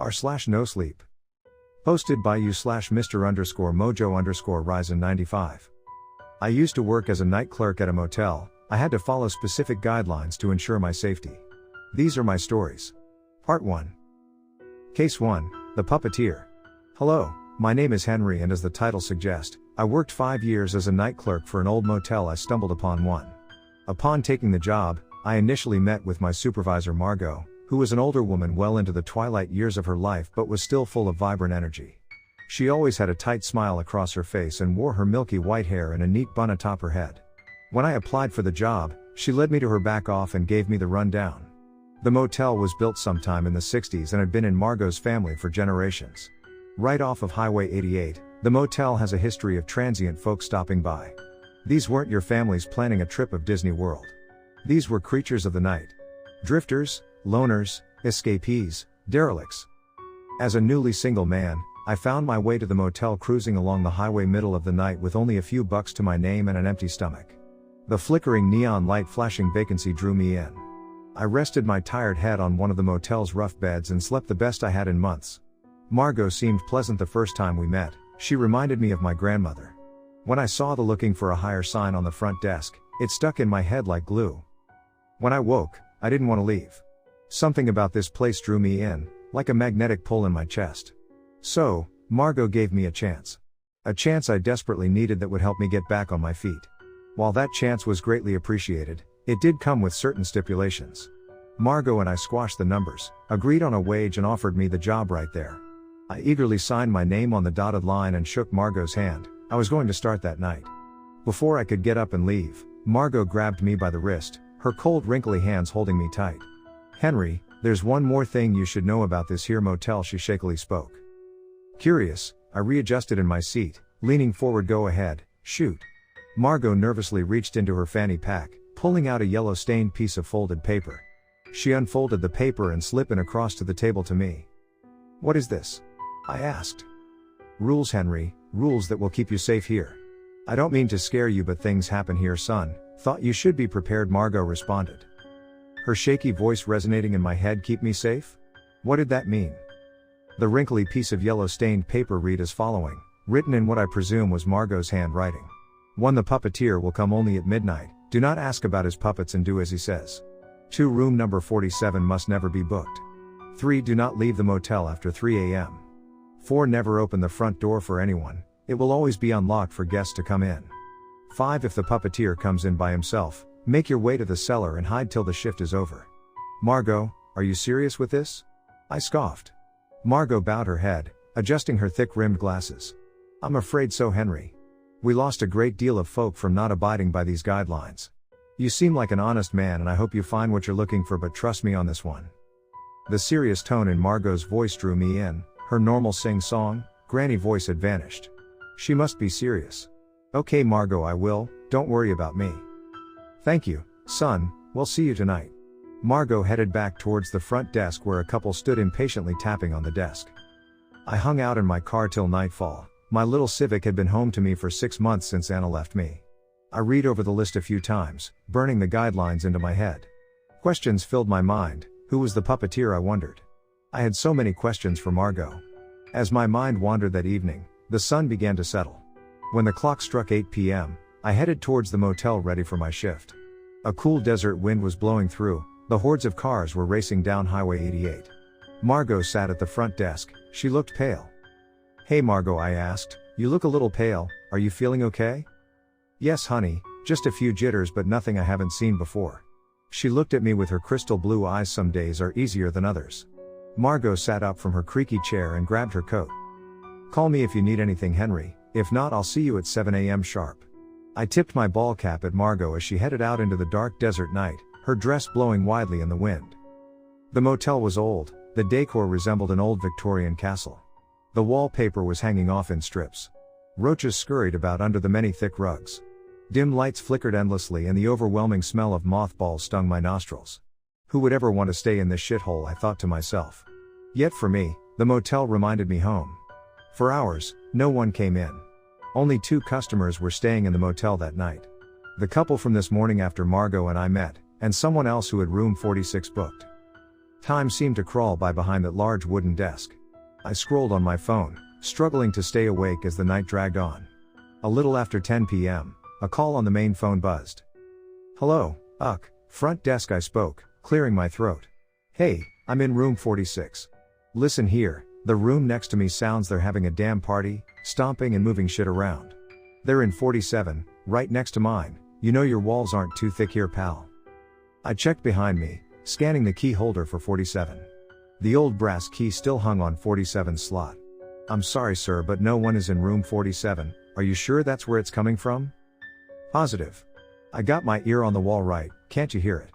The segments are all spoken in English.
r/nosleep. Posted by you/Mr_Mojo_Ryzen95. I used to work as a night clerk at a motel. I had to follow specific guidelines to ensure my safety. These are my stories. Part 1. Case 1, The Puppeteer. Hello, my name is Henry, and as the title suggests, I worked 5 years as a night clerk for an old motel I stumbled upon one. Upon taking the job, I initially met with my supervisor Margot, who was an older woman well into the twilight years of her life but was still full of vibrant energy. She always had a tight smile across her face and wore her milky white hair in a neat bun atop her head. When I applied for the job, she led me to her back off and gave me the rundown. The motel was built sometime in the 60s and had been in Margot's family for generations. Right off of Highway 88, the motel has a history of transient folk stopping by. These weren't your families planning a trip of Disney World. These were creatures of the night. Drifters, loners, escapees, derelicts. As a newly single man, I found my way to the motel cruising along the highway middle of the night with only a few bucks to my name and an empty stomach. The flickering neon light flashing vacancy drew me in. I rested my tired head on one of the motel's rough beds and slept the best I had in months. Margot seemed pleasant the first time we met. She reminded me of my grandmother. When I saw the looking for a hire sign on the front desk, it stuck in my head like glue. When I woke, I didn't want to leave. Something about this place drew me in, like a magnetic pull in my chest. So, Margot gave me a chance. A chance I desperately needed that would help me get back on my feet. While that chance was greatly appreciated, it did come with certain stipulations. Margot and I squashed the numbers, agreed on a wage, and offered me the job right there. I eagerly signed my name on the dotted line and shook Margot's hand. I was going to start that night. Before I could get up and leave, Margot grabbed me by the wrist, her cold wrinkly hands holding me tight. "Henry, there's one more thing you should know about this here motel," she shakily spoke. Curious, I readjusted in my seat, leaning forward. "Go ahead, shoot." Margot nervously reached into her fanny pack, pulling out a yellow-stained piece of folded paper. She unfolded the paper and slipped it across to the table to me. "What is this?" I asked. "Rules, Henry, rules that will keep you safe here. I don't mean to scare you, but things happen here, son. Thought you should be prepared," Margot responded. Her shaky voice resonating in my head. "Keep me safe? What did that mean?" The wrinkly piece of yellow-stained paper read as following, written in what I presume was Margot's handwriting. "1. The puppeteer will come only at midnight. Do not ask about his puppets and do as he says. 2. Room number 47 must never be booked. 3. Do not leave the motel after 3 a.m. 4. Never open the front door for anyone. It will always be unlocked for guests to come in. 5. If the puppeteer comes in by himself, make your way to the cellar and hide till the shift is over." "Margot, are you serious with this?" I scoffed. Margot bowed her head, adjusting her thick-rimmed glasses. "I'm afraid so, Henry. We lost a great deal of folk from not abiding by these guidelines. You seem like an honest man, and I hope you find what you're looking for, but trust me on this one." The serious tone in Margot's voice drew me in. Her normal sing-song, granny voice had vanished. She must be serious. "Okay, Margot, I will. Don't worry about me." "Thank you, son. We'll see you tonight." Margot headed back towards the front desk where a couple stood impatiently tapping on the desk. I hung out in my car till nightfall. My little Civic had been home to me for 6 months since Anna left me. I read over the list a few times, burning the guidelines into my head. Questions filled my mind. Who was the puppeteer, I wondered. I had so many questions for Margot. As my mind wandered that evening, the sun began to settle. When the clock struck 8 p.m., I headed towards the motel ready for my shift. A cool desert wind was blowing through. The hordes of cars were racing down Highway 88. Margot sat at the front desk. She looked pale. "Hey Margot," I asked, "you look a little pale. Are you feeling okay?" "Yes, honey, just a few jitters, but nothing I haven't seen before." She looked at me with her crystal blue eyes. "Some days are easier than others." Margot sat up from her creaky chair and grabbed her coat. "Call me if you need anything, Henry. If not, I'll see you at 7 a.m. sharp." I tipped my ball cap at Margot as she headed out into the dark desert night, her dress blowing widely in the wind. The motel was old. The decor resembled an old Victorian castle. The wallpaper was hanging off in strips. Roaches scurried about under the many thick rugs. Dim lights flickered endlessly, and the overwhelming smell of mothballs stung my nostrils. Who would ever want to stay in this shithole, I thought to myself. Yet for me, the motel reminded me home. For hours, no one came in. Only 2 customers were staying in the motel that night. The couple from this morning after Margot and I met, and someone else who had room 46 booked. Time seemed to crawl by behind that large wooden desk. I scrolled on my phone, struggling to stay awake as the night dragged on. A little after 10 p.m., a call on the main phone buzzed. "Hello, front desk," I spoke, clearing my throat. "Hey, I'm in room 46. Listen here, the room next to me sounds they're having a damn party, stomping and moving shit around. They're in 47, right next to mine. You know your walls aren't too thick here, pal." I checked behind me, scanning the key holder for 47. The old brass key still hung on 47's slot. "I'm sorry sir, but no one is in room 47, are you sure that's where it's coming from?" "Positive. I got my ear on the wall right, can't you hear it?"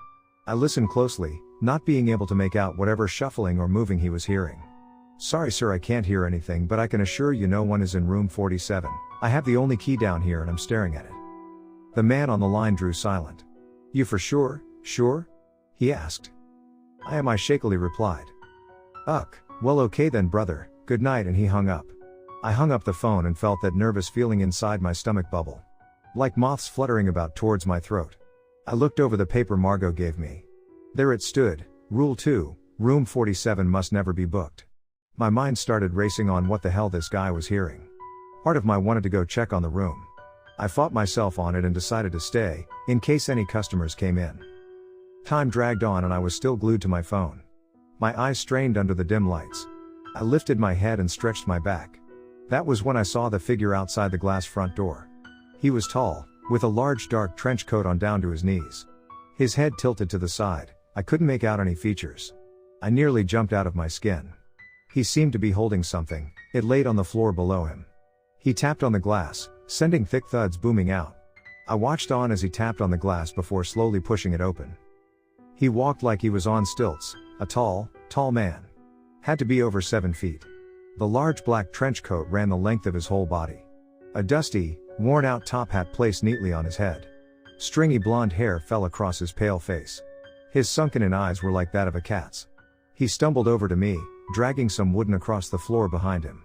I listened closely, not being able to make out whatever shuffling or moving he was hearing. "Sorry sir, I can't hear anything, but I can assure you no one is in room 47. I have the only key down here and I'm staring at it." The man on the line drew silent. "You for sure, sure?" he asked. I shakily replied. Well okay then brother, good night," and he hung up. I hung up the phone and felt that nervous feeling inside my stomach bubble. Like moths fluttering about towards my throat. I looked over the paper Margot gave me. There it stood, Rule 2, room 47 must never be booked. My mind started racing on what the hell this guy was hearing. Part of me wanted to go check on the room. I fought myself on it and decided to stay, in case any customers came in. Time dragged on and I was still glued to my phone. My eyes strained under the dim lights. I lifted my head and stretched my back. That was when I saw the figure outside the glass front door. He was tall, with a large dark trench coat on down to his knees. His head tilted to the side, I couldn't make out any features. I nearly jumped out of my skin. He seemed to be holding something, it laid on the floor below him. He tapped on the glass, sending thick thuds booming out. I watched on as he tapped on the glass before slowly pushing it open. He walked like he was on stilts, a tall man. Had to be over 7 feet. The large black trench coat ran the length of his whole body. A dusty, worn-out top hat placed neatly on his head. Stringy blonde hair fell across his pale face. His sunken-in eyes were like that of a cat's. He stumbled over to me, dragging some wooden across the floor behind him.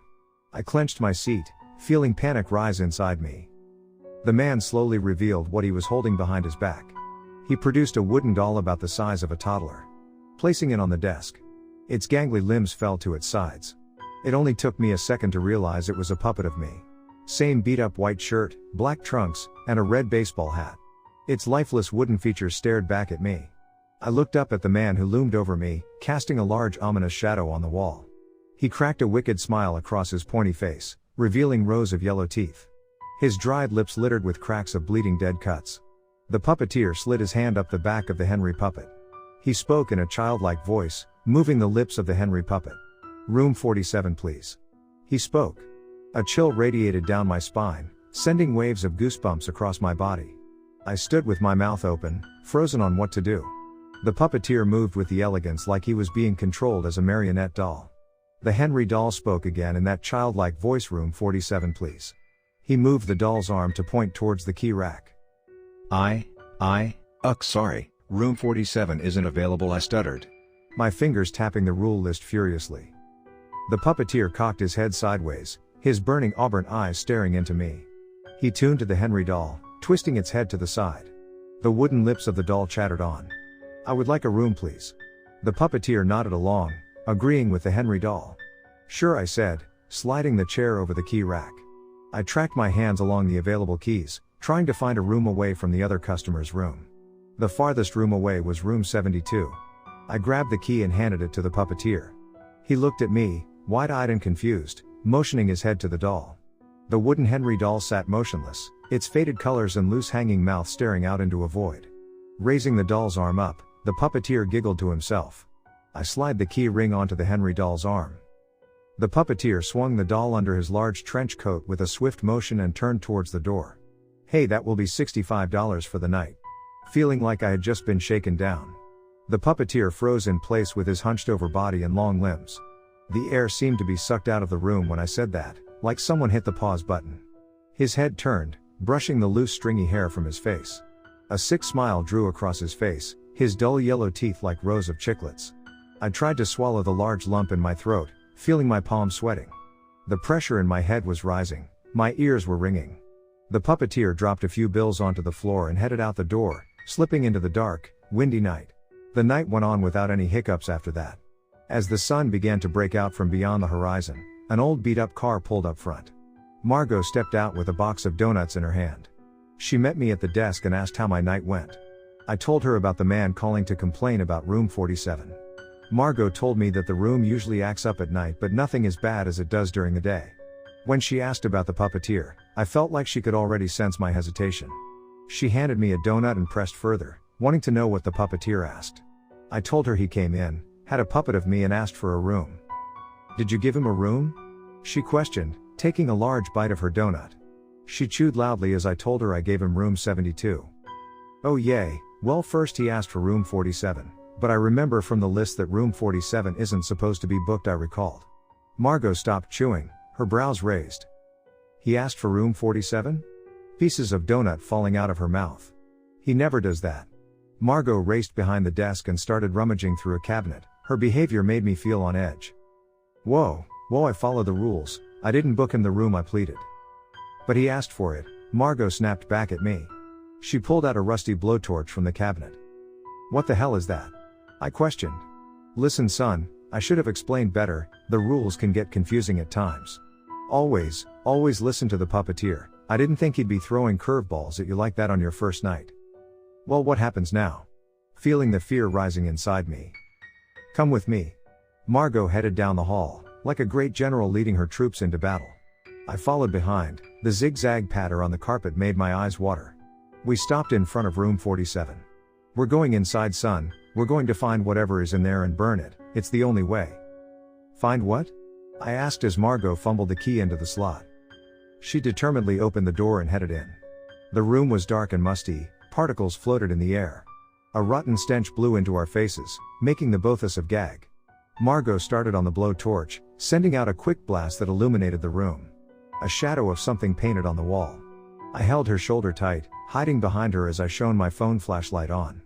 I clenched my seat, feeling panic rise inside me. The man slowly revealed what he was holding behind his back. He produced a wooden doll about the size of a toddler. Placing it on the desk. Its gangly limbs fell to its sides. It only took me a second to realize it was a puppet of me. Same beat-up white shirt, black trunks, and a red baseball hat. Its lifeless wooden features stared back at me. I looked up at the man who loomed over me, casting a large ominous shadow on the wall. He cracked a wicked smile across his pointy face, revealing rows of yellow teeth. His dried lips littered with cracks of bleeding dead cuts. The puppeteer slid his hand up the back of the Henry puppet. He spoke in a childlike voice, moving the lips of the Henry puppet. "Room 47 please." He spoke. A chill radiated down my spine, sending waves of goosebumps across my body. I stood with my mouth open, frozen on what to do. The puppeteer moved with the elegance like he was being controlled as a marionette doll. The Henry doll spoke again in that childlike voice, "Room 47 please." He moved the doll's arm to point towards the key rack. Sorry, room 47 isn't available," I stuttered. My fingers tapping the rule list furiously. The puppeteer cocked his head sideways, his burning auburn eyes staring into me. He tuned to the Henry doll, twisting its head to the side. The wooden lips of the doll chattered on. "I would like a room please." The puppeteer nodded along, agreeing with the Henry doll. "Sure," I said, sliding the chair over the key rack. I tracked my hands along the available keys, trying to find a room away from the other customer's room. The farthest room away was room 72. I grabbed the key and handed it to the puppeteer. He looked at me, wide-eyed and confused, motioning his head to the doll. The wooden Henry doll sat motionless, its faded colors and loose hanging mouth staring out into a void. Raising the doll's arm up, the puppeteer giggled to himself. I slid the key ring onto the Henry doll's arm. The puppeteer swung the doll under his large trench coat with a swift motion and turned towards the door. "Hey, that will be $65 for the night." Feeling like I had just been shaken down. The puppeteer froze in place with his hunched over body and long limbs. The air seemed to be sucked out of the room when I said that, like someone hit the pause button. His head turned, brushing the loose stringy hair from his face. A sick smile drew across his face, his dull yellow teeth like rows of chiclets. I tried to swallow the large lump in my throat, feeling my palms sweating. The pressure in my head was rising, my ears were ringing. The puppeteer dropped a few bills onto the floor and headed out the door, slipping into the dark, windy night. The night went on without any hiccups after that. As the sun began to break out from beyond the horizon, an old beat-up car pulled up front. Margot stepped out with a box of donuts in her hand. She met me at the desk and asked how my night went. I told her about the man calling to complain about room 47. Margot told me that the room usually acts up at night but nothing as bad as it does during the day. When she asked about the puppeteer, I felt like she could already sense my hesitation. She handed me a donut and pressed further, wanting to know what the puppeteer asked. I told her he came in, had a puppet of me and asked for a room. "Did you give him a room?" she questioned, taking a large bite of her donut. She chewed loudly as I told her I gave him room 72. "Oh yay, well first he asked for room 47, but I remember from the list that room 47 isn't supposed to be booked," I recalled. Margot stopped chewing, her brows raised. "He asked for room 47? Pieces of donut falling out of her mouth. "He never does that." Margot raced behind the desk and started rummaging through a cabinet. Her behavior made me feel on edge. Whoa, I follow the rules, I didn't book him the room," I pleaded. "But he asked for it," Margot snapped back at me. She pulled out a rusty blowtorch from the cabinet. "What the hell is that?" I questioned. "Listen son, I should have explained better, the rules can get confusing at times. Always listen to the puppeteer, I didn't think he'd be throwing curveballs at you like that on your first night." "Well, what happens now?" Feeling the fear rising inside me. "Come with me." Margot headed down the hall, like a great general leading her troops into battle. I followed behind, the zigzag patter on the carpet made my eyes water. We stopped in front of room 47. "We're going inside son, we're going to find whatever is in there and burn it, it's the only way." "Find what?" I asked as Margot fumbled the key into the slot. She determinedly opened the door and headed in. The room was dark and musty, particles floated in the air. A rotten stench blew into our faces, making the both us of gag. Margot started on the blowtorch, sending out a quick blast that illuminated the room. A shadow of something painted on the wall. I held her shoulder tight, hiding behind her as I shone my phone flashlight on.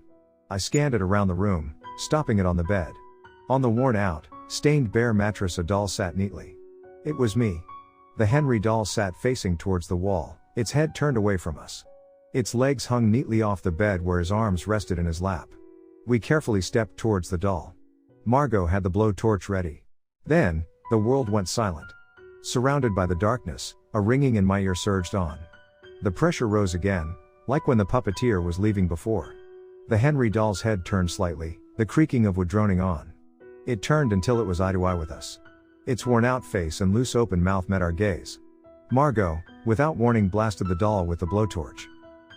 I scanned it around the room, stopping it on the bed. On the worn-out, stained bare mattress a doll sat neatly. It was me. The Henry doll sat facing towards the wall, its head turned away from us. Its legs hung neatly off the bed where his arms rested in his lap. We carefully stepped towards the doll. Margot had the blowtorch ready. Then, the world went silent. Surrounded by the darkness, a ringing in my ear surged on. The pressure rose again, like when the puppeteer was leaving before. The Henry doll's head turned slightly, the creaking of wood droning on. It turned until it was eye to eye with us. Its worn-out face and loose open mouth met our gaze. Margot, without warning, blasted the doll with the blowtorch.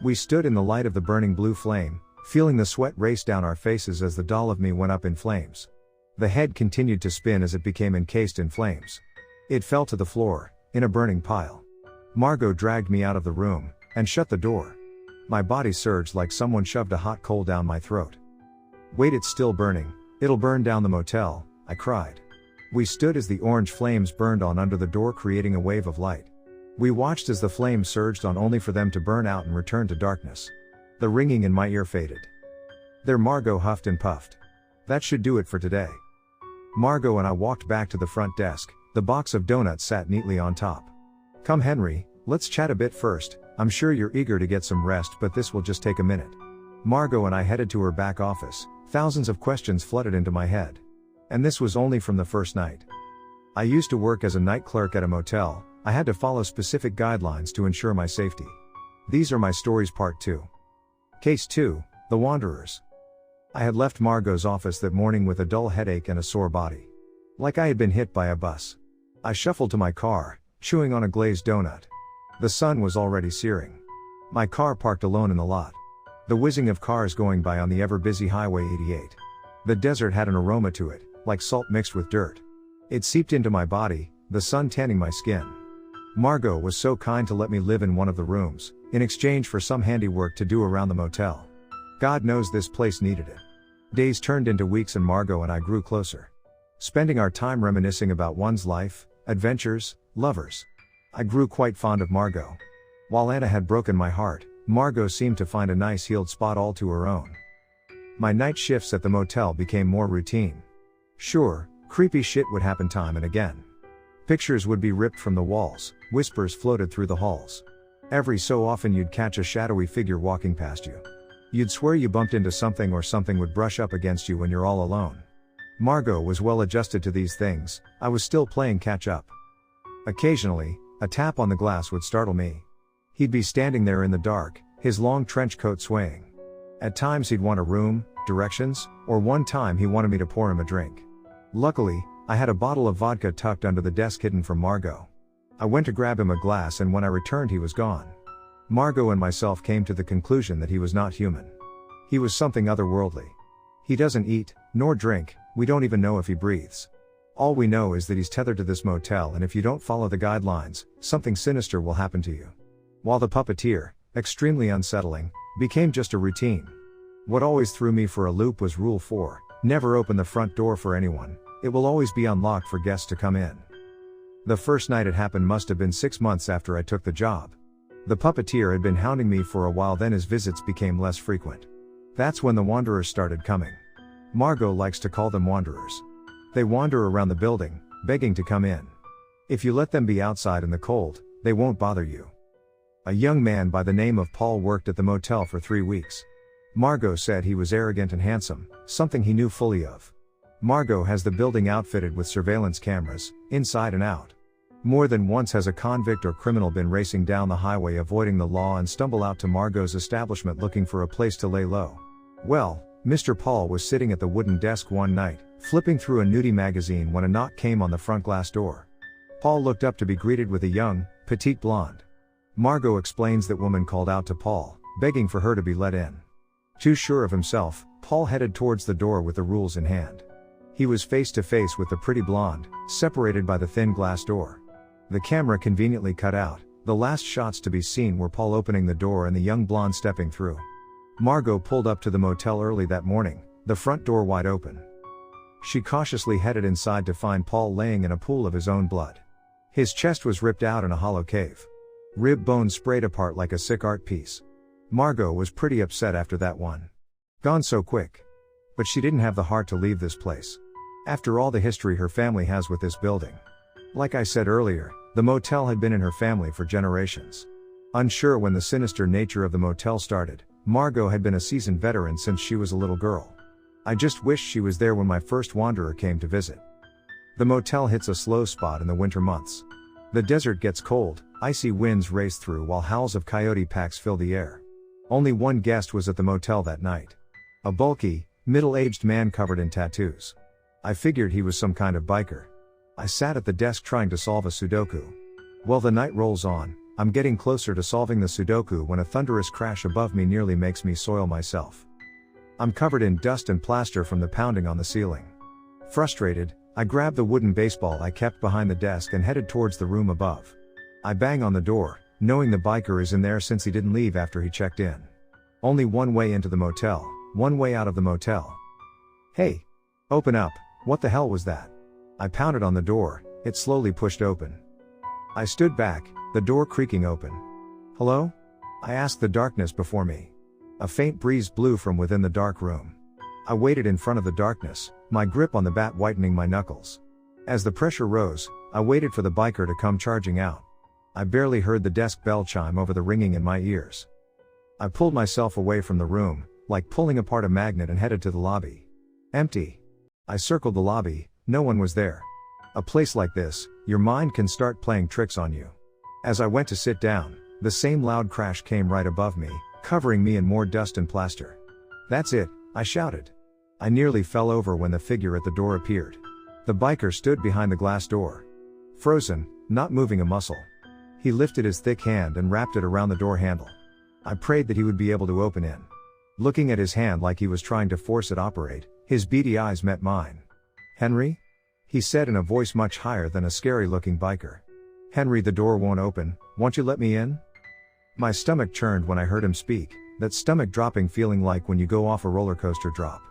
We stood in the light of the burning blue flame, feeling the sweat race down our faces as the doll of me went up in flames. The head continued to spin as it became encased in flames. It fell to the floor, in a burning pile. Margot dragged me out of the room, and shut the door. My body surged like someone shoved a hot coal down my throat. "Wait, it's still burning, it'll burn down the motel," I cried. We stood as the orange flames burned on under the door, creating a wave of light. We watched as the flames surged on, only for them to burn out and return to darkness. The ringing in my ear faded. "There," Margot huffed and puffed. "That should do it for today." Margot and I walked back to the front desk, the box of donuts sat neatly on top. "Come Henry, let's chat a bit first, I'm sure you're eager to get some rest, but this will just take a minute." Margot and I headed to her back office, thousands of questions flooded into my head. And this was only from the first night. I used to work as a night clerk at a motel, I had to follow specific guidelines to ensure my safety. These are my stories part 2. Case 2, The Wanderers. I had left Margot's office that morning with a dull headache and a sore body. Like I had been hit by a bus. I shuffled to my car, chewing on a glazed donut. The sun was already searing. My car parked alone in the lot. The whizzing of cars going by on the ever-busy Highway 88. The desert had an aroma to it, like salt mixed with dirt. It seeped into my body, the sun tanning my skin. Margot was so kind to let me live in one of the rooms, in exchange for some handiwork to do around the motel. God knows this place needed it. Days turned into weeks and Margot and I grew closer. Spending our time reminiscing about one's life, adventures, lovers. I grew quite fond of Margot. While Anna had broken my heart, Margot seemed to find a nice healed spot all to her own. My night shifts at the motel became more routine. Sure, creepy shit would happen time and again. Pictures would be ripped from the walls, whispers floated through the halls. Every so often you'd catch a shadowy figure walking past you. You'd swear you bumped into something or something would brush up against you when you're all alone. Margot was well adjusted to these things, I was still playing catch up. Occasionally, a tap on the glass would startle me. He'd be standing there in the dark, his long trench coat swaying. At times he'd want a room, directions, or one time he wanted me to pour him a drink. Luckily, I had a bottle of vodka tucked under the desk hidden from Margot. I went to grab him a glass and when I returned he was gone. Margot and myself came to the conclusion that he was not human. He was something otherworldly. He doesn't eat, nor drink, we don't even know if he breathes. All we know is that he's tethered to this motel and if you don't follow the guidelines, something sinister will happen to you. While the puppeteer, extremely unsettling, became just a routine. What always threw me for a loop was Rule 4, never open the front door for anyone, it will always be unlocked for guests to come in. The first night it happened must have been 6 months after I took the job. The puppeteer had been hounding me for a while, then his visits became less frequent. That's when the wanderers started coming. Margot likes to call them wanderers. They wander around the building, begging to come in. If you let them be outside in the cold, they won't bother you. A young man by the name of Paul worked at the motel for 3 weeks. Margot said he was arrogant and handsome, something he knew fully of. Margot has the building outfitted with surveillance cameras, inside and out. More than once has a convict or criminal been racing down the highway avoiding the law and stumble out to Margot's establishment looking for a place to lay low. Well, Mr. Paul was sitting at the wooden desk one night, flipping through a nudie magazine when a knock came on the front glass door. Paul looked up to be greeted with a young, petite blonde. Margot explains that woman called out to Paul, begging for her to be let in. Too sure of himself, Paul headed towards the door with the rules in hand. He was face to face with the pretty blonde, separated by the thin glass door. The camera conveniently cut out, the last shots to be seen were Paul opening the door and the young blonde stepping through. Margot pulled up to the motel early that morning, the front door wide open. She cautiously headed inside to find Paul laying in a pool of his own blood. His chest was ripped out in a hollow cave. Rib bones sprayed apart like a sick art piece. Margot was pretty upset after that one. Gone so quick. But she didn't have the heart to leave this place. After all the history her family has with this building. Like I said earlier, the motel had been in her family for generations. Unsure when the sinister nature of the motel started, Margot had been a seasoned veteran since she was a little girl. I just wished she was there when my first wanderer came to visit. The motel hits a slow spot in the winter months. The desert gets cold, icy winds race through while howls of coyote packs fill the air. Only one guest was at the motel that night. A bulky, middle-aged man covered in tattoos. I figured he was some kind of biker. I sat at the desk trying to solve a Sudoku. Well, the night rolls on, I'm getting closer to solving the Sudoku when a thunderous crash above me nearly makes me soil myself. I'm covered in dust and plaster from the pounding on the ceiling. Frustrated, I grab the wooden baseball I kept behind the desk and headed towards the room above. I bang on the door, knowing the biker is in there since he didn't leave after he checked in. Only one way into the motel, one way out of the motel. Hey! Open up, what the hell was that? I pounded on the door, it slowly pushed open. I stood back, the door creaking open. Hello? I asked the darkness before me. A faint breeze blew from within the dark room. I waited in front of the darkness, my grip on the bat whitening my knuckles. As the pressure rose, I waited for the biker to come charging out. I barely heard the desk bell chime over the ringing in my ears. I pulled myself away from the room, like pulling apart a magnet, and headed to the lobby. Empty. I circled the lobby, no one was there. A place like this, your mind can start playing tricks on you. As I went to sit down, the same loud crash came right above me, covering me in more dust and plaster. That's it, I shouted. I nearly fell over when the figure at the door appeared. The biker stood behind the glass door. Frozen, not moving a muscle. He lifted his thick hand and wrapped it around the door handle. I prayed that he would be able to open in. Looking at his hand like he was trying to force it operate, his beady eyes met mine. Henry? He said in a voice much higher than a scary-looking biker. Henry, the door won't open, won't you let me in? My stomach churned when I heard him speak, that stomach-dropping feeling like when you go off a roller coaster drop.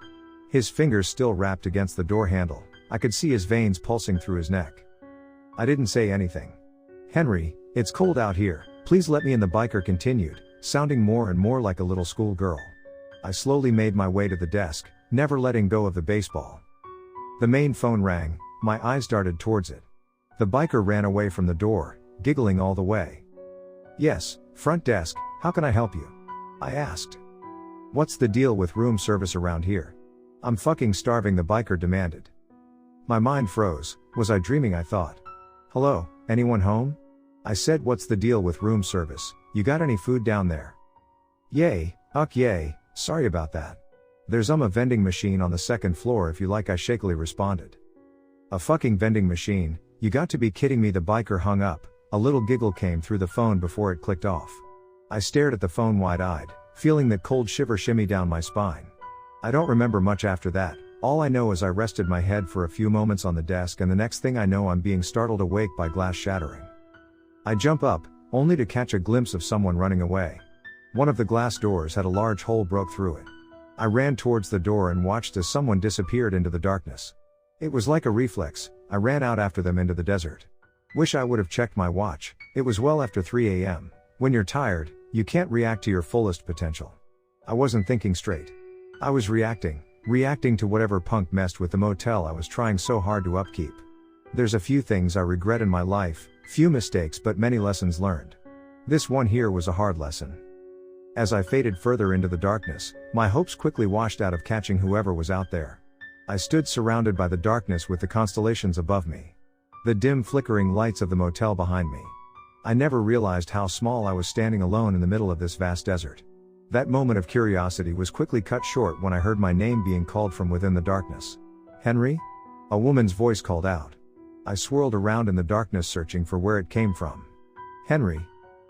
His fingers still wrapped against the door handle, I could see his veins pulsing through his neck. I didn't say anything. Henry, it's cold out here, please let me in, the biker continued, sounding more and more like a little schoolgirl. I slowly made my way to the desk, never letting go of the baseball. The main phone rang, my eyes darted towards it. The biker ran away from the door, giggling all the way. Yes, front desk, how can I help you? I asked. What's the deal with room service around here? I'm fucking starving, the biker demanded. My mind froze. Was I dreaming, I thought. Hello, anyone home? I said, what's the deal with room service? You got any food down there? Yay, yay, sorry about that. There's a vending machine on the second floor if you like, I shakily responded. A fucking vending machine? You got to be kidding me. The biker hung up. A little giggle came through the phone before it clicked off. I stared at the phone wide-eyed, feeling that cold shiver shimmy down my spine. I don't remember much after that. All I know is I rested my head for a few moments on the desk, and the next thing I know I'm being startled awake by glass shattering. I jump up, only to catch a glimpse of someone running away. One of the glass doors had a large hole broke through it. I ran towards the door and watched as someone disappeared into the darkness. It was like a reflex. I ran out after them into the desert. Wish I would have checked my watch. It was well after 3 a.m. When you're tired, you can't react to your fullest potential. I wasn't thinking straight. I was reacting to whatever punk messed with the motel I was trying so hard to upkeep. There's a few things I regret in my life, few mistakes but many lessons learned. This one here was a hard lesson. As I faded further into the darkness, my hopes quickly washed out of catching whoever was out there. I stood surrounded by the darkness with the constellations above me. The dim flickering lights of the motel behind me. I never realized how small I was standing alone in the middle of this vast desert. That moment of curiosity was quickly cut short when I heard my name being called from within the darkness. Henry? A woman's voice called out. I swirled around in the darkness searching for where it came from. Henry?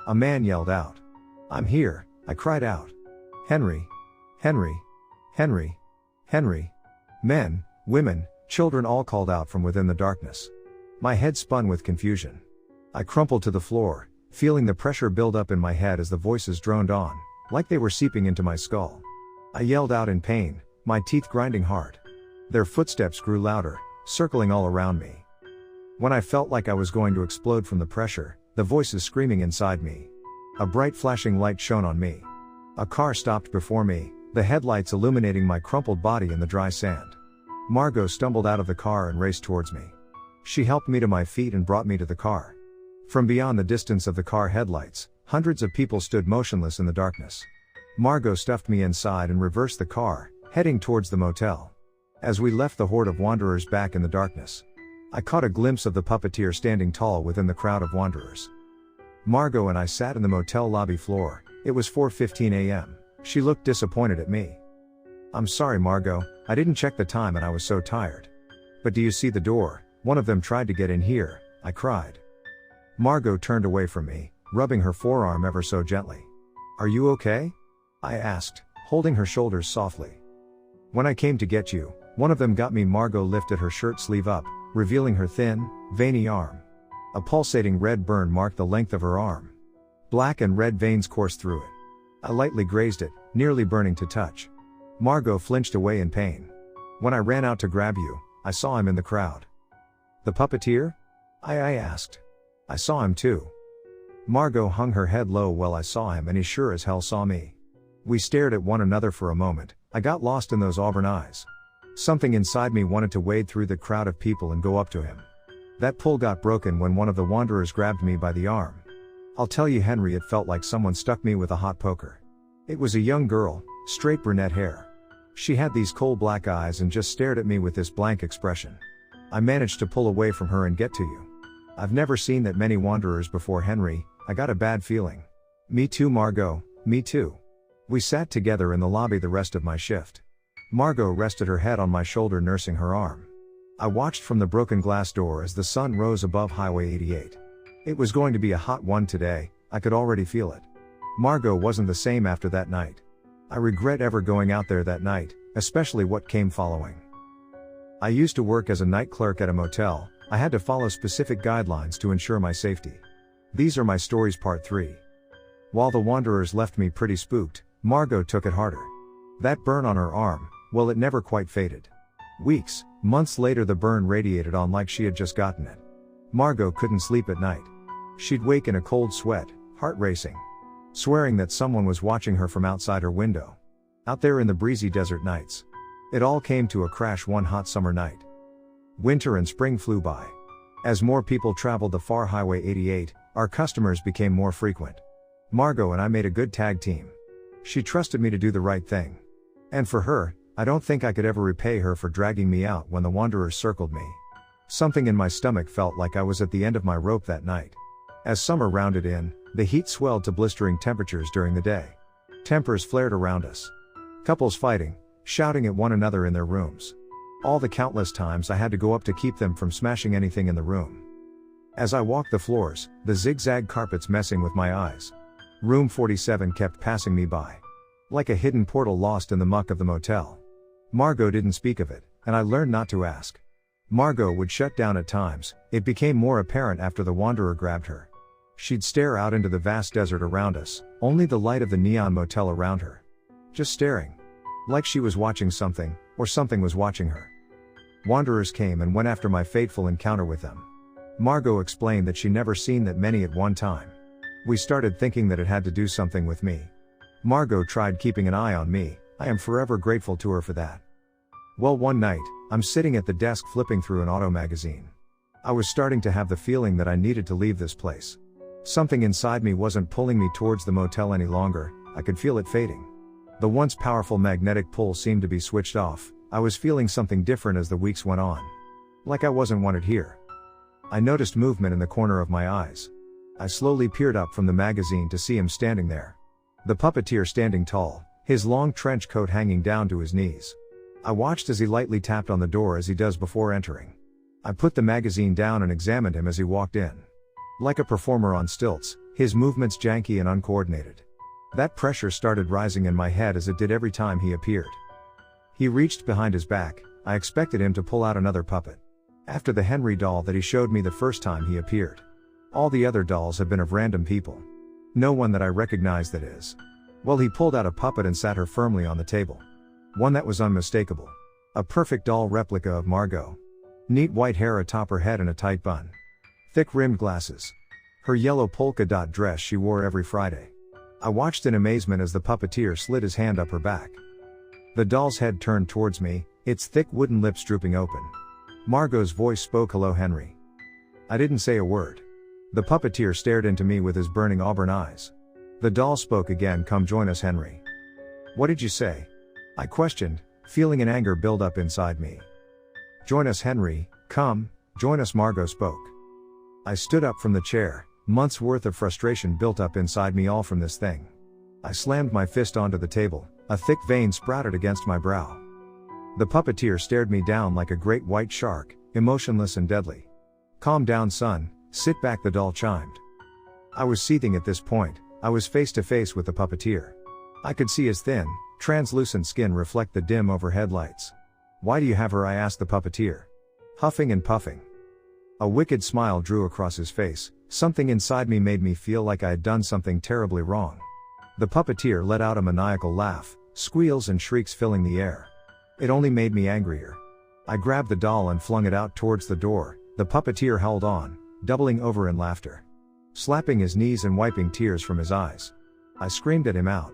A man yelled out. I'm here, I cried out. Henry? Henry? Henry? Henry? Men, women, children all called out from within the darkness. My head spun with confusion. I crumpled to the floor, feeling the pressure build up in my head as the voices droned on, like they were seeping into my skull. I yelled out in pain, my teeth grinding hard. Their footsteps grew louder, circling all around me. When I felt like I was going to explode from the pressure, the voices screaming inside me. A bright flashing light shone on me. A car stopped before me, the headlights illuminating my crumpled body in the dry sand. Margot stumbled out of the car and raced towards me. She helped me to my feet and brought me to the car. From beyond the distance of the car headlights, hundreds of people stood motionless in the darkness. Margot stuffed me inside and reversed the car, heading towards the motel. As we left the horde of wanderers back in the darkness, I caught a glimpse of the puppeteer standing tall within the crowd of wanderers. Margot and I sat in the motel lobby floor. It was 4:15 a.m. She looked disappointed at me. I'm sorry, Margot, I didn't check the time and I was so tired. But do you see the door? One of them tried to get in here, I cried. Margot turned away from me, rubbing her forearm ever so gently. Are you okay? I asked, holding her shoulders softly. When I came to get you, one of them got me. Margot lifted her shirt sleeve up, revealing her thin, veiny arm. A pulsating red burn marked the length of her arm. Black and red veins coursed through it. I lightly grazed it, nearly burning to touch. Margot flinched away in pain. When I ran out to grab you, I saw him in the crowd. The puppeteer? I asked. I saw him too. Margot hung her head low. Well, I saw him and he sure as hell saw me. We stared at one another for a moment. I got lost in those auburn eyes. Something inside me wanted to wade through the crowd of people and go up to him. That pull got broken when one of the wanderers grabbed me by the arm. I'll tell you, Henry, it felt like someone stuck me with a hot poker. It was a young girl, straight brunette hair. She had these coal black eyes and just stared at me with this blank expression. I managed to pull away from her and get to you. I've never seen that many wanderers before, Henry. I got a bad feeling. Me too, Margot, me too. We sat together in the lobby the rest of my shift. Margot rested her head on my shoulder, nursing her arm. I watched from the broken glass door as the sun rose above Highway 88. It was going to be a hot one today, I could already feel it. Margot wasn't the same after that night. I regret ever going out there that night, especially what came following. I used to work as a night clerk at a motel. I had to follow specific guidelines to ensure my safety. These are my stories, part 3. While the wanderers left me pretty spooked, Margot took it harder. That burn on her arm, well, it never quite faded. Weeks, months later, the burn radiated on like she had just gotten it. Margot couldn't sleep at night. She'd wake in a cold sweat, heart racing, swearing that someone was watching her from outside her window. Out there in the breezy desert nights. It all came to a crash one hot summer night. Winter and spring flew by. As more people traveled the far Highway 88, our customers became more frequent. Margot and I made a good tag team. She trusted me to do the right thing. And for her, I don't think I could ever repay her for dragging me out when the wanderers circled me. Something in my stomach felt like I was at the end of my rope that night. As summer rounded in, the heat swelled to blistering temperatures during the day. Tempers flared around us. Couples fighting, shouting at one another in their rooms. All the countless times I had to go up to keep them from smashing anything in the room. As I walked the floors, the zigzag carpets messing with my eyes. Room 47 kept passing me by. Like a hidden portal lost in the muck of the motel. Margot didn't speak of it, and I learned not to ask. Margot would shut down at times. It became more apparent after the wanderer grabbed her. She'd stare out into the vast desert around us, only the light of the neon motel around her. Just staring. Like she was watching something, or something was watching her. Wanderers came and went after my fateful encounter with them. Margot explained that she never seen that many at one time. We started thinking that it had to do something with me. Margot tried keeping an eye on me. I am forever grateful to her for that. Well, one night, I'm sitting at the desk flipping through an auto magazine. I was starting to have the feeling that I needed to leave this place. Something inside me wasn't pulling me towards the motel any longer. I could feel it fading. The once powerful magnetic pull seemed to be switched off. I was feeling something different as the weeks went on. Like I wasn't wanted here. I noticed movement in the corner of my eyes. I slowly peered up from the magazine to see him standing there. The puppeteer standing tall, his long trench coat hanging down to his knees. I watched as he lightly tapped on the door as he does before entering. I put the magazine down and examined him as he walked in. Like a performer on stilts, his movements janky and uncoordinated. That pressure started rising in my head as it did every time he appeared. He reached behind his back. I expected him to pull out another puppet. After the Henry doll that he showed me the first time he appeared. All the other dolls have been of random people. No one that I recognized, that is. Well, he pulled out a puppet and sat her firmly on the table. One that was unmistakable. A perfect doll replica of Margot. Neat white hair atop her head and a tight bun. Thick rimmed glasses. Her yellow polka dot dress she wore every Friday. I watched in amazement as the puppeteer slid his hand up her back. The doll's head turned towards me, its thick wooden lips drooping open. Margot's voice spoke, "Hello, Henry." I didn't say a word. The puppeteer stared into me with his burning auburn eyes. The doll spoke again, "Come join us, Henry." "What did you say?" I questioned, feeling an anger build up inside me. "Join us, Henry, come, join us," Margot spoke. I stood up from the chair, months worth of frustration built up inside me, all from this thing. I slammed my fist onto the table, a thick vein sprouted against my brow. The puppeteer stared me down like a great white shark, emotionless and deadly. "Calm down, son, sit back," the doll chimed. I was seething at this point. I was face to face with the puppeteer. I could see his thin, translucent skin reflect the dim overhead lights. "Why do you have her?" I asked the puppeteer. Huffing and puffing. A wicked smile drew across his face. Something inside me made me feel like I had done something terribly wrong. The puppeteer let out a maniacal laugh, squeals and shrieks filling the air. It only made me angrier. I grabbed the doll and flung it out towards the door. The puppeteer held on, doubling over in laughter. Slapping his knees and wiping tears from his eyes. I screamed at him out.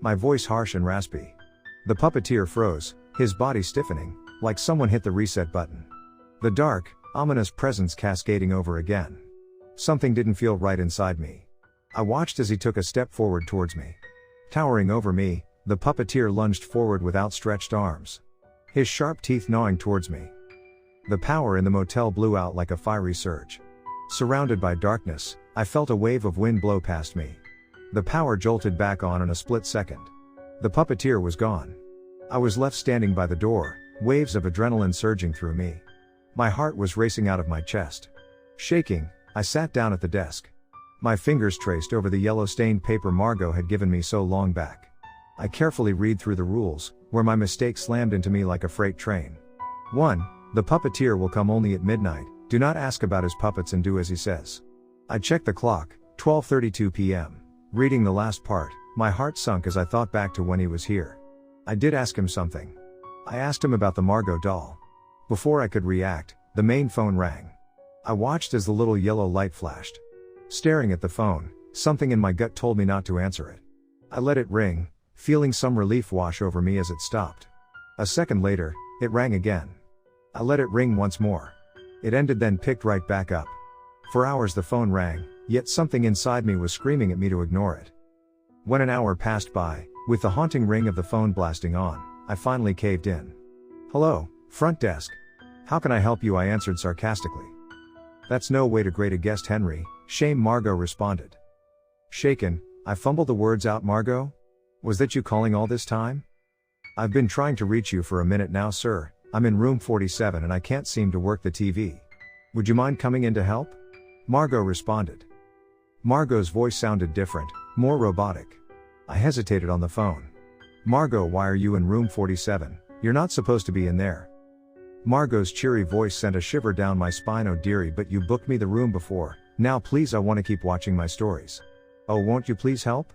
My voice harsh and raspy. The puppeteer froze, his body stiffening, like someone hit the reset button. The dark, ominous presence cascading over again. Something didn't feel right inside me. I watched as he took a step forward towards me. Towering over me, the puppeteer lunged forward with outstretched arms. His sharp teeth gnawing towards me. The power in the motel blew out like a fiery surge. Surrounded by darkness, I felt a wave of wind blow past me. The power jolted back on in a split second. The puppeteer was gone. I was left standing by the door, waves of adrenaline surging through me. My heart was racing out of my chest. Shaking, I sat down at the desk. My fingers traced over the yellow-stained paper Margot had given me so long back. I carefully read through the rules, where my mistake slammed into me like a freight train. 1. The puppeteer will come only at midnight. Do not ask about his puppets and do as he says. I checked the clock, 12:32 p.m. Reading the last part, my heart sunk as I thought back to when he was here. I did ask him something. I asked him about the Margot doll. Before I could react, the main phone rang. I watched as the little yellow light flashed. Staring at the phone, something in my gut told me not to answer it. I let it ring, feeling some relief wash over me as it stopped. A second later, it rang again. I let it ring once more. It ended, then picked right back up. For hours the phone rang, yet something inside me was screaming at me to ignore it. When an hour passed by, with the haunting ring of the phone blasting on, I finally caved in. "Hello, front desk. How can I help you? I answered sarcastically. That's no way to grade a guest, Henry. Shame, Margot responded. Shaken, I fumbled the words out. Margot? Was that you calling all this time? I've been trying to reach you for a minute now, sir. I'm in room 47 and I can't seem to work the TV. Would you mind coming in to help? Margot responded. Margot's voice sounded different, more robotic. I hesitated on the phone. Margot, why are you in room 47? You're not supposed to be in there. Margot's cheery voice sent a shiver down my spine. Oh dearie, but you booked me the room before. Now please, I want to keep watching my stories. Oh, won't you please help?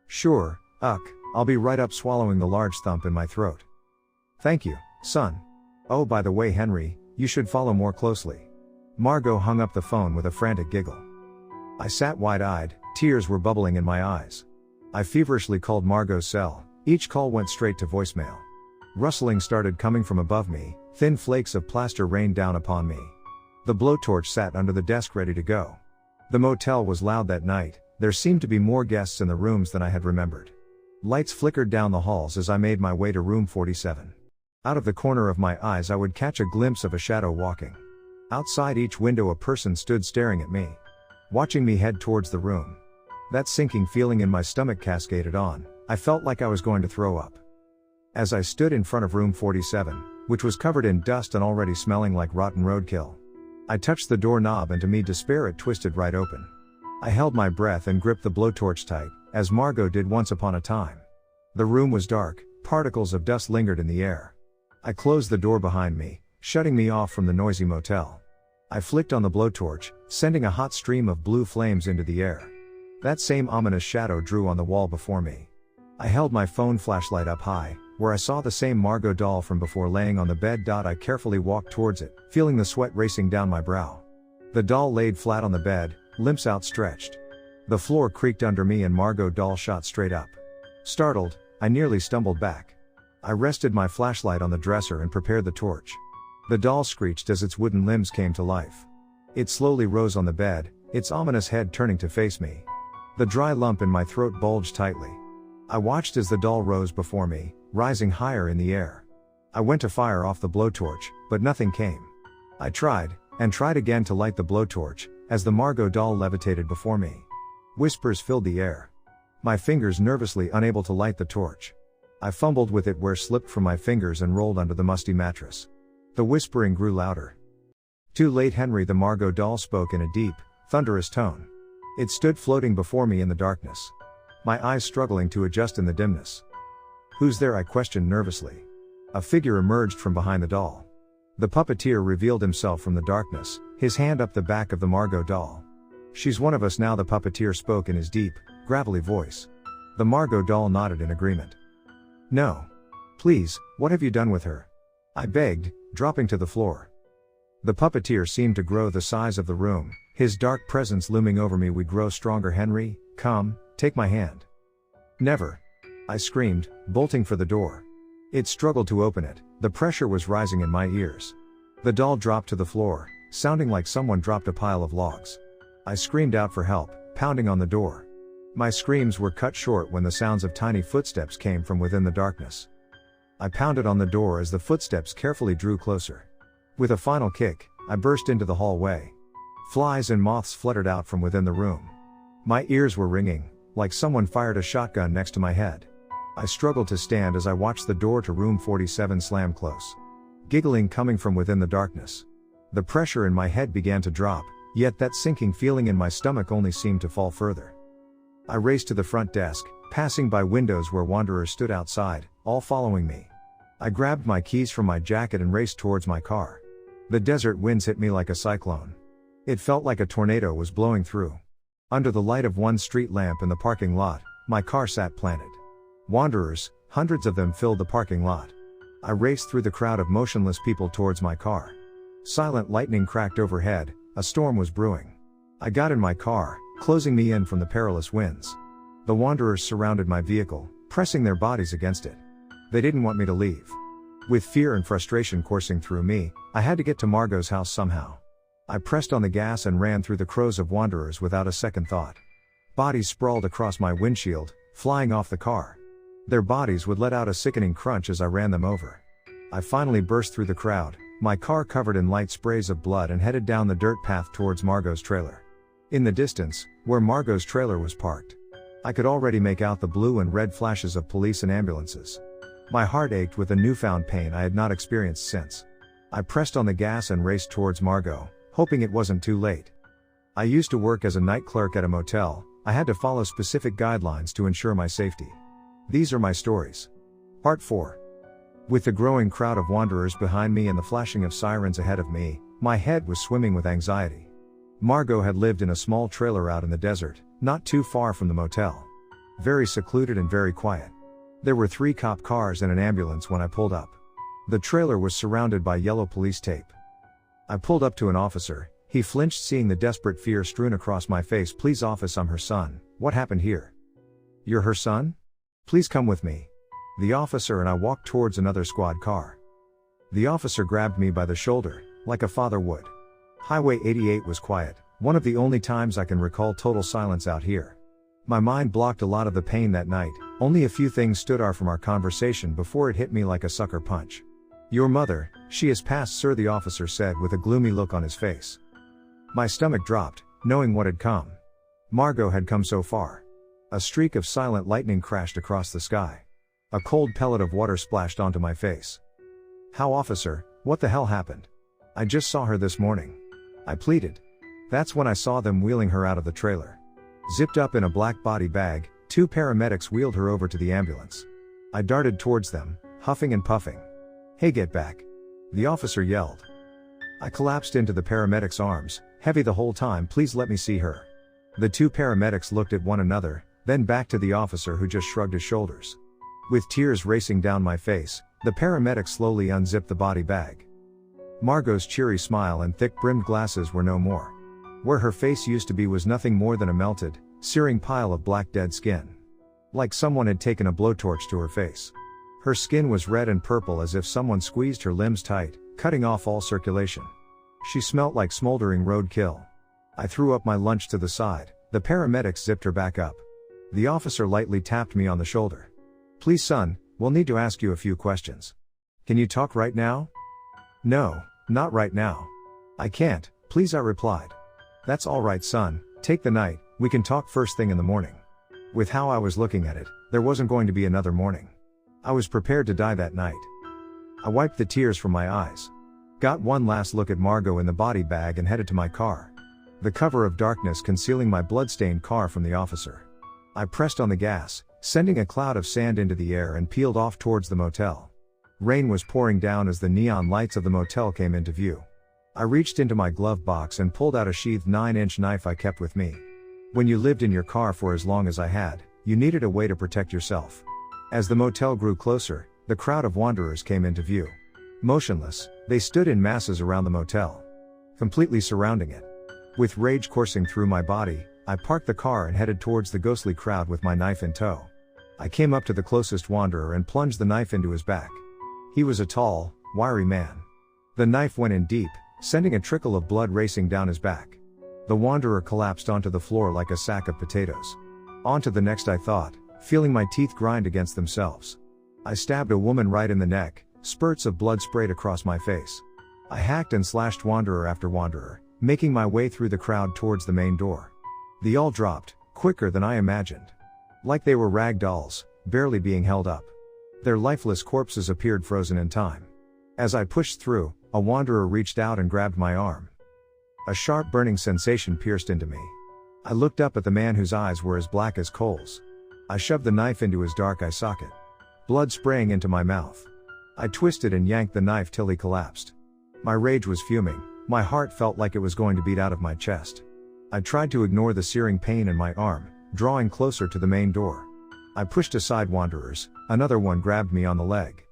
Sure, I'll be right up, swallowing the large thump in my throat. Thank you, son. Oh, by the way, Henry, you should follow more closely. Margot hung up the phone with a frantic giggle. I sat wide-eyed, tears were bubbling in my eyes. I feverishly called Margot's cell. Each call went straight to voicemail. Rustling started coming from above me, thin flakes of plaster rained down upon me. The blowtorch sat under the desk ready to go. The motel was loud that night. There seemed to be more guests in the rooms than I had remembered. Lights flickered down the halls as I made my way to room 47. Out of the corner of my eyes I would catch a glimpse of a shadow walking. Outside each window a person stood staring at me, watching me head towards the room. That sinking feeling in my stomach cascaded on. I felt like I was going to throw up. As I stood in front of room 47, which was covered in dust and already smelling like rotten roadkill, I touched the doorknob and to me despair it twisted right open. I held my breath and gripped the blowtorch tight, as Margot did once upon a time. The room was dark, particles of dust lingered in the air. I closed the door behind me, shutting me off from the noisy motel. I flicked on the blowtorch, sending a hot stream of blue flames into the air. That same ominous shadow drew on the wall before me. I held my phone flashlight up high, where I saw the same Margot doll from before laying on the bed. I carefully walked towards it, feeling the sweat racing down my brow. The doll laid flat on the bed, limbs outstretched. The floor creaked under me and Margot doll shot straight up. Startled, I nearly stumbled back. I rested my flashlight on the dresser and prepared the torch. The doll screeched as its wooden limbs came to life. It slowly rose on the bed, its ominous head turning to face me. The dry lump in my throat bulged tightly. I watched as the doll rose before me, rising higher in the air. I went to fire off the blowtorch, but nothing came. I tried, and tried again to light the blowtorch, as the Margot doll levitated before me. Whispers filled the air. My fingers nervously unable to light the torch. I fumbled with it where slipped from my fingers and rolled under the musty mattress. The whispering grew louder. Too late, Henry, the Margot doll spoke in a deep, thunderous tone. It stood floating before me in the darkness. My eyes struggling to adjust in the dimness. Who's there? I questioned nervously. A figure emerged from behind the doll. The puppeteer revealed himself from the darkness, his hand up the back of the Margot doll. She's one of us now, the puppeteer spoke in his deep, gravelly voice. The Margot doll nodded in agreement. No. Please, what have you done with her? I begged, dropping to the floor. The puppeteer seemed to grow the size of the room, his dark presence looming over me. We grow stronger, Henry, come, take my hand. Never. I screamed, bolting for the door. It struggled to open it, the pressure was rising in my ears. The doll dropped to the floor, sounding like someone dropped a pile of logs. I screamed out for help, pounding on the door. My screams were cut short when the sounds of tiny footsteps came from within the darkness. I pounded on the door as the footsteps carefully drew closer. With a final kick, I burst into the hallway. Flies and moths fluttered out from within the room. My ears were ringing, like someone fired a shotgun next to my head. I struggled to stand as I watched the door to room 47 slam close. Giggling coming from within the darkness. The pressure in my head began to drop, yet that sinking feeling in my stomach only seemed to fall further. I raced to the front desk, passing by windows where wanderers stood outside, all following me. I grabbed my keys from my jacket and raced towards my car. The desert winds hit me like a cyclone. It felt like a tornado was blowing through. Under the light of one street lamp in the parking lot, my car sat planted. Wanderers, hundreds of them, filled the parking lot. I raced through the crowd of motionless people towards my car. Silent lightning cracked overhead, a storm was brewing. I got in my car, closing me in from the perilous winds. The wanderers surrounded my vehicle, pressing their bodies against it. They didn't want me to leave. With fear and frustration coursing through me, I had to get to Margot's house somehow. I pressed on the gas and ran through the crows of wanderers without a second thought. Bodies sprawled across my windshield, flying off the car. Their bodies would let out a sickening crunch as I ran them over. I finally burst through the crowd, my car covered in light sprays of blood and headed down the dirt path towards Margot's trailer. In the distance, where Margot's trailer was parked, I could already make out the blue and red flashes of police and ambulances. My heart ached with a newfound pain I had not experienced since. I pressed on the gas and raced towards Margot, hoping it wasn't too late. I used to work as a night clerk at a motel. I had to follow specific guidelines to ensure my safety. These are my stories. Part 4. With the growing crowd of wanderers behind me and the flashing of sirens ahead of me, my head was swimming with anxiety. Margot had lived in a small trailer out in the desert, not too far from the motel. Very secluded and very quiet. There were 3 cop cars and an ambulance when I pulled up. The trailer was surrounded by yellow police tape. I pulled up to an officer. He flinched seeing the desperate fear strewn across my face. "Please office, I'm her son. What happened here?" "You're her son? Please come with me." The officer and I walked towards another squad car. The officer grabbed me by the shoulder, like a father would. Highway 88 was quiet, one of the only times I can recall total silence out here. My mind blocked a lot of the pain that night. Only a few things stood out from our conversation before it hit me like a sucker punch. "Your mother, she has passed, sir," the officer said with a gloomy look on his face. My stomach dropped, knowing what had come. Margot had come so far. A streak of silent lightning crashed across the sky. A cold pellet of water splashed onto my face. "How, officer, what the hell happened? I just saw her this morning," I pleaded. That's when I saw them wheeling her out of the trailer. Zipped up in a black body bag, 2 paramedics wheeled her over to the ambulance. I darted towards them, huffing and puffing. "Hey, get back!" the officer yelled. I collapsed into the paramedic's arms, heavy the whole time. "Please let me see her." The 2 paramedics looked at one another, then back to the officer who just shrugged his shoulders. With tears racing down my face, the paramedic slowly unzipped the body bag. Margot's cheery smile and thick-brimmed glasses were no more. Where her face used to be was nothing more than a melted, searing pile of black dead skin. Like someone had taken a blowtorch to her face. Her skin was red and purple as if someone squeezed her limbs tight, cutting off all circulation. She smelt like smoldering roadkill. I threw up my lunch to the side. The paramedics zipped her back up. The officer lightly tapped me on the shoulder. "Please, son, we'll need to ask you a few questions. Can you talk right now?" "No, not right now. I can't, please," I replied. "That's all right, son, take the night, we can talk first thing in the morning." With how I was looking at it, there wasn't going to be another morning. I was prepared to die that night. I wiped the tears from my eyes. Got one last look at Margot in the body bag and headed to my car. The cover of darkness concealing my blood-stained car from the officer. I pressed on the gas, sending a cloud of sand into the air and peeled off towards the motel. Rain was pouring down as the neon lights of the motel came into view. I reached into my glove box and pulled out a sheathed 9-inch knife I kept with me. When you lived in your car for as long as I had, you needed a way to protect yourself. As the motel grew closer, the crowd of wanderers came into view. Motionless, they stood in masses around the motel, completely surrounding it. With rage coursing through my body, I parked the car and headed towards the ghostly crowd with my knife in tow. I came up to the closest wanderer and plunged the knife into his back. He was a tall, wiry man. The knife went in deep, sending a trickle of blood racing down his back. The wanderer collapsed onto the floor like a sack of potatoes. On to the next, I thought, feeling my teeth grind against themselves. I stabbed a woman right in the neck, spurts of blood sprayed across my face. I hacked and slashed wanderer after wanderer, making my way through the crowd towards the main door. They all dropped, quicker than I imagined. Like they were rag dolls, barely being held up. Their lifeless corpses appeared frozen in time. As I pushed through, a wanderer reached out and grabbed my arm. A sharp burning sensation pierced into me. I looked up at the man whose eyes were as black as coals. I shoved the knife into his dark eye socket. Blood spraying into my mouth. I twisted and yanked the knife till he collapsed. My rage was fuming, my heart felt like it was going to beat out of my chest. I tried to ignore the searing pain in my arm, drawing closer to the main door. I pushed aside wanderers, another one grabbed me on the leg.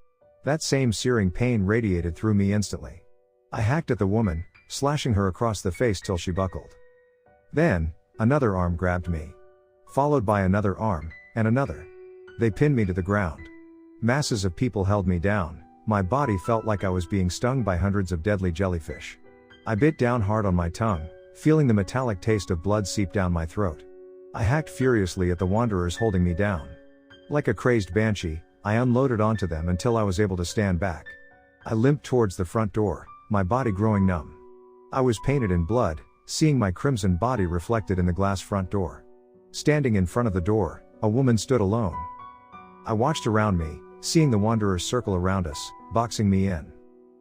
That same searing pain radiated through me instantly. I hacked at the woman, slashing her across the face till she buckled. Then, another arm grabbed me. Followed by another arm, and another. They pinned me to the ground. Masses of people held me down, my body felt like I was being stung by hundreds of deadly jellyfish. I bit down hard on my tongue, feeling the metallic taste of blood seep down my throat. I hacked furiously at the wanderers holding me down. Like a crazed banshee, I unloaded onto them until I was able to stand back. I limped towards the front door, my body growing numb. I was painted in blood, seeing my crimson body reflected in the glass front door. Standing in front of the door, a woman stood alone. I watched around me, seeing the wanderers circle around us, boxing me in.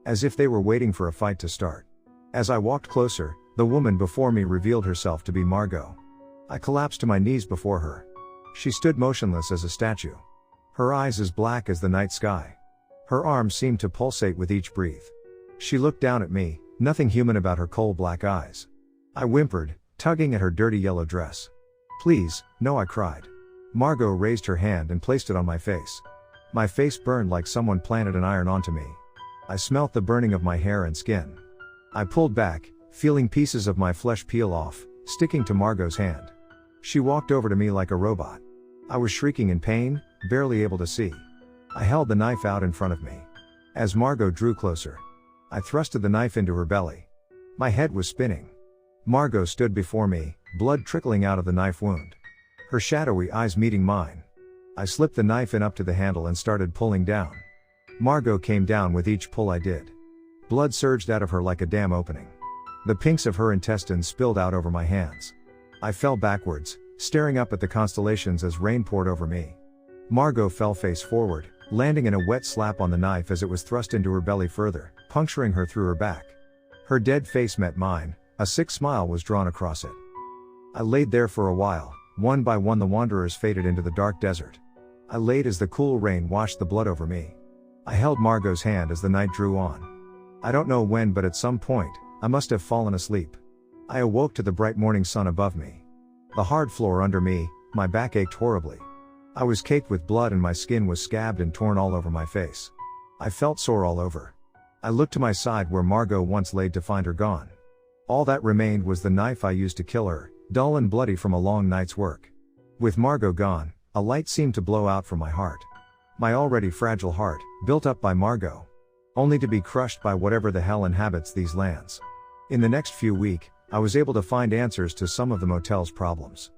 As if they were waiting for a fight to start. As I walked closer, the woman before me revealed herself to be Margot. I collapsed to my knees before her. She stood motionless as a statue. Her eyes as black as the night sky. Her arms seemed to pulsate with each breath. She looked down at me, nothing human about her coal black eyes. I whimpered, tugging at her dirty yellow dress. "Please, no," I cried. Margot raised her hand and placed it on my face. My face burned like someone planted an iron onto me. I smelt the burning of my hair and skin. I pulled back, feeling pieces of my flesh peel off, sticking to Margot's hand. She walked over to me like a robot. I was shrieking in pain, barely able to see. I held the knife out in front of me. As Margot drew closer, I thrusted the knife into her belly. My head was spinning. Margot stood before me, blood trickling out of the knife wound. Her shadowy eyes meeting mine. I slipped the knife in up to the handle and started pulling down. Margot came down with each pull I did. Blood surged out of her like a dam opening. The pinks of her intestines spilled out over my hands. I fell backwards, staring up at the constellations as rain poured over me. Margot fell face forward, landing in a wet slap on the knife as it was thrust into her belly further, puncturing her through her back. Her dead face met mine, a sick smile was drawn across it. I laid there for a while, one by one the wanderers faded into the dark desert. I laid as the cool rain washed the blood over me. I held Margot's hand as the night drew on. I don't know when, but at some point, I must have fallen asleep. I awoke to the bright morning sun above me. The hard floor under me, my back ached horribly. I was caked with blood and my skin was scabbed and torn all over my face. I felt sore all over. I looked to my side where Margot once laid to find her gone. All that remained was the knife I used to kill her, dull and bloody from a long night's work. With Margot gone, a light seemed to blow out from my heart. My already fragile heart, built up by Margot. Only to be crushed by whatever the hell inhabits these lands. In the next few weeks, I was able to find answers to some of the motel's problems.